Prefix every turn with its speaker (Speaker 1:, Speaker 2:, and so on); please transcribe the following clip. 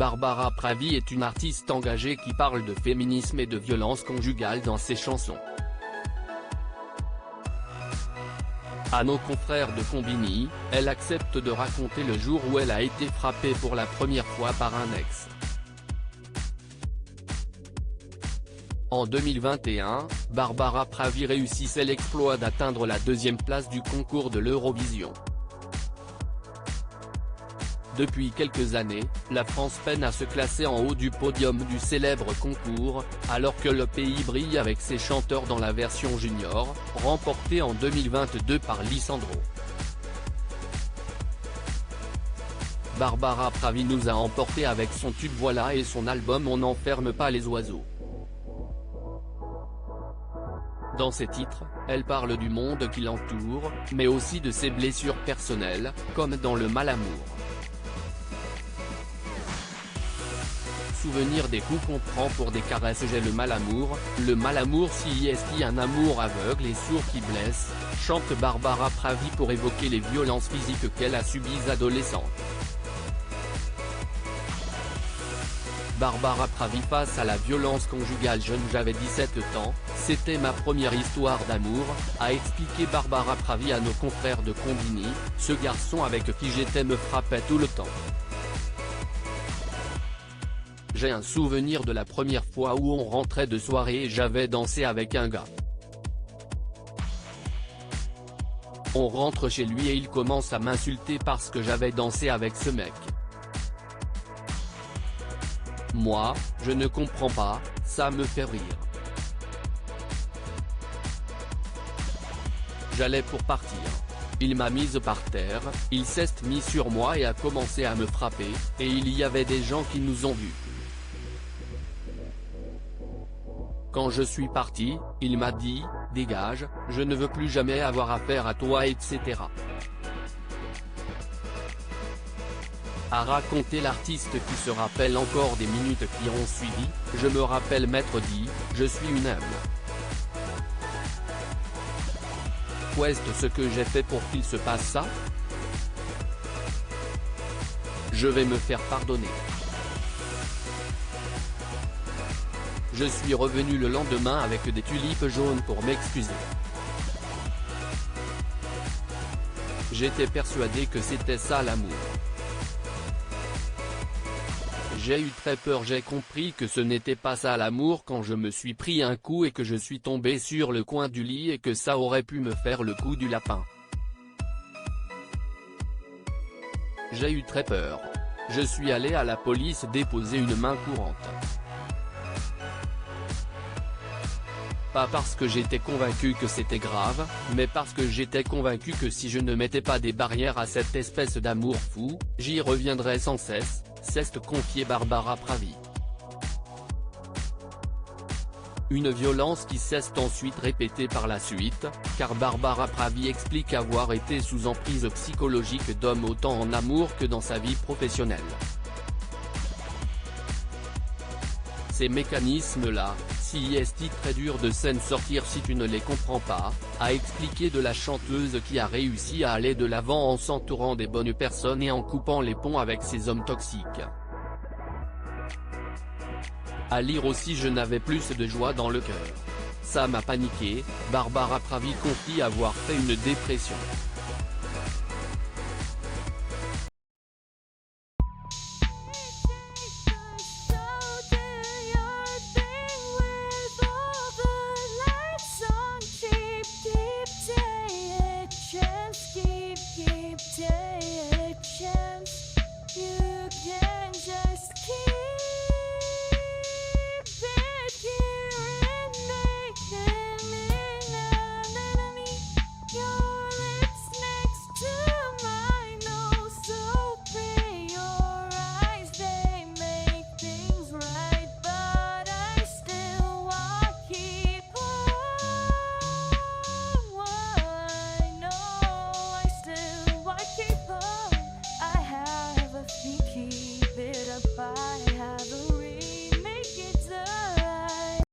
Speaker 1: Barbara Pravi est une artiste engagée qui parle de féminisme et de violence conjugale dans ses chansons. À nos confrères de Combini, elle accepte de raconter le jour où elle a été frappée pour la première fois par un ex. En 2021, Barbara Pravi réussissait l'exploit d'atteindre la deuxième place du concours de l'Eurovision. Depuis quelques années, la France peine à se classer en haut du podium du célèbre concours, alors que le pays brille avec ses chanteurs dans la version junior, remportée en 2022 par Lisandro. Barbara Pravi nous a emportés avec son tube Voilà et son album On n'enferme pas les oiseaux. Dans ses titres, elle parle du monde qui l'entoure, mais aussi de ses blessures personnelles, comme dans Le Malamour. Souvenir des coups qu'on prend pour des caresses. J'ai le malamour si est un amour aveugle et sourd qui blesse, chante Barbara Pravi pour évoquer les violences physiques qu'elle a subies adolescente. Barbara Pravi face à la violence conjugale. Jeune, j'avais 17 ans, c'était ma première histoire d'amour, a expliqué Barbara Pravi à nos confrères de Combini, ce garçon avec qui j'étais me frappait tout le temps. J'ai un souvenir de la première fois où on rentrait de soirée et j'avais dansé avec un gars. On rentre chez lui et il commence à m'insulter parce que j'avais dansé avec ce mec. Moi, je ne comprends pas, ça me fait rire. J'allais pour partir. Il m'a mise par terre, il s'est mis sur moi et a commencé à me frapper, et il y avait des gens qui nous ont vus. Quand je suis parti, il m'a dit « Dégage, je ne veux plus jamais avoir affaire à toi etc. » a raconté l'artiste qui se rappelle encore des minutes qui ont suivi. Je me rappelle m'être dit « Je suis une âme. Qu'est-ce ce que j'ai fait pour qu'il se passe ça? Je vais me faire pardonner. » Je suis revenu le lendemain avec des tulipes jaunes pour m'excuser. J'étais persuadé que c'était ça l'amour. J'ai eu très peur, j'ai compris que ce n'était pas ça l'amour quand je me suis pris un coup et que je suis tombé sur le coin du lit et que ça aurait pu me faire le coup du lapin. J'ai eu très peur. Je suis allé à la police déposer une main courante. Pas parce que j'étais convaincu que c'était grave, mais parce que j'étais convaincu que si je ne mettais pas des barrières à cette espèce d'amour fou, j'y reviendrais sans cesse, s'est confiée Barbara Pravi. Une violence qui s'est ensuite répétée par la suite, car Barbara Pravi explique avoir été sous emprise psychologique d'hommes autant en amour que dans sa vie professionnelle. Ces mécanismes-là, si est très dur de s'en sortir si tu ne les comprends pas, a expliqué de la chanteuse qui a réussi à aller de l'avant en s'entourant des bonnes personnes et en coupant les ponts avec ces hommes toxiques. À lire aussi je n'avais plus de joie dans le cœur. Ça m'a paniqué, Barbara Pravi confie avoir fait une dépression.